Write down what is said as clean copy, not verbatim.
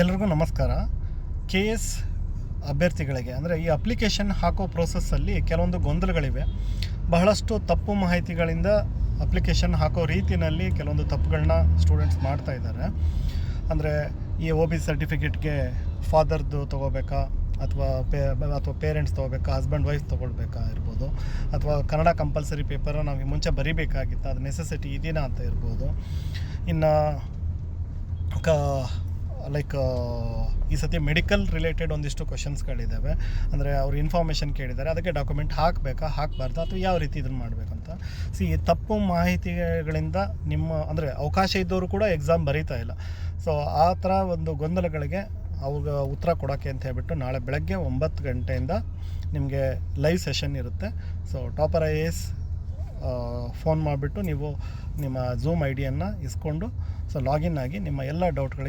ಎಲ್ರಿಗೂ ನಮಸ್ಕಾರ. K S ಅಭ್ಯರ್ಥಿಗಳಿಗೆ ಅಂದರೆ ಈ ಅಪ್ಲಿಕೇಶನ್ ಹಾಕೋ ಪ್ರೋಸೆಸ್ಸಲ್ಲಿ ಕೆಲವೊಂದು ಗೊಂದಲಗಳಿವೆ. ಬಹಳಷ್ಟು ತಪ್ಪು ಮಾಹಿತಿಗಳಿಂದ ಅಪ್ಲಿಕೇಶನ್ ಹಾಕೋ ರೀತಿಯಲ್ಲಿ ಕೆಲವೊಂದು ತಪ್ಪುಗಳನ್ನ ಸ್ಟೂಡೆಂಟ್ಸ್ ಮಾಡ್ತಾ ಇದ್ದಾರೆ. ಅಂದರೆ ಈ OBC ಸರ್ಟಿಫಿಕೇಟ್ಗೆ ಫಾದರ್ದು ತೊಗೋಬೇಕಾ ಅಥವಾ ಪೇರೆಂಟ್ಸ್ ತೊಗೋಬೇಕಾ, ಹಸ್ಬೆಂಡ್ ವೈಫ್ ತೊಗೊಳ್ಬೇಕಾ ಇರ್ಬೋದು, ಅಥವಾ ಕನ್ನಡ ಕಂಪಲ್ಸರಿ ಪೇಪರ್ ನಾವು ಮುಂಚೆ ಬರಿಬೇಕಾಗಿತ್ತು, ಅದು ನೆಸೆಸಿಟಿ ಇದೀನಾ ಅಂತ ಇರ್ಬೋದು. ಇನ್ನು ಈ ಸತಿ ಮೆಡಿಕಲ್ ರಿಲೇಟೆಡ್ ಒಂದಿಷ್ಟು ಕ್ವಶನ್ಸ್ಗಳಿದ್ದಾವೆ. ಅಂದರೆ ಅವರು ಇನ್ಫಾರ್ಮೇಷನ್ ಕೇಳಿದ್ದಾರೆ, ಅದಕ್ಕೆ ಡಾಕ್ಯುಮೆಂಟ್ ಹಾಕಬೇಕಾ ಹಾಕಬಾರ್ದು ಅಥವಾ ಯಾವ ರೀತಿ ಇದನ್ನು ಮಾಡಬೇಕಂತ. ತಪ್ಪು ಮಾಹಿತಿಗಳಿಂದ ನಿಮ್ಮ ಅಂದರೆ ಅವಕಾಶ ಇದ್ದವರು ಕೂಡ ಎಕ್ಸಾಮ್ ಬರೀತಾ ಇಲ್ಲ. ಸೊ ಆ ಥರ ಒಂದು ಗೊಂದಲಗಳಿಗೆ ಅವ್ರಿಗೆ ಉತ್ತರ ಕೊಡೋಕ್ಕೆ ಅಂತ ಹೇಳ್ಬಿಟ್ಟು ನಾಳೆ ಬೆಳಗ್ಗೆ 9 ಗಂಟೆಯಿಂದ ನಿಮಗೆ ಲೈವ್ ಸೆಷನ್ ಇರುತ್ತೆ. ಸೊ ಟಾಪರ್ IAS ಫೋನ್ ಮಾಡಿಬಿಟ್ಟು ನೀವು ನಿಮ್ಮ ಝೂಮ್ ID ಇಸ್ಕೊಂಡು ಲಾಗಿನ್ ಆಗಿ ನಿಮ್ಮ ಎಲ್ಲ ಡೌಟ್ಗಳಿಗೆ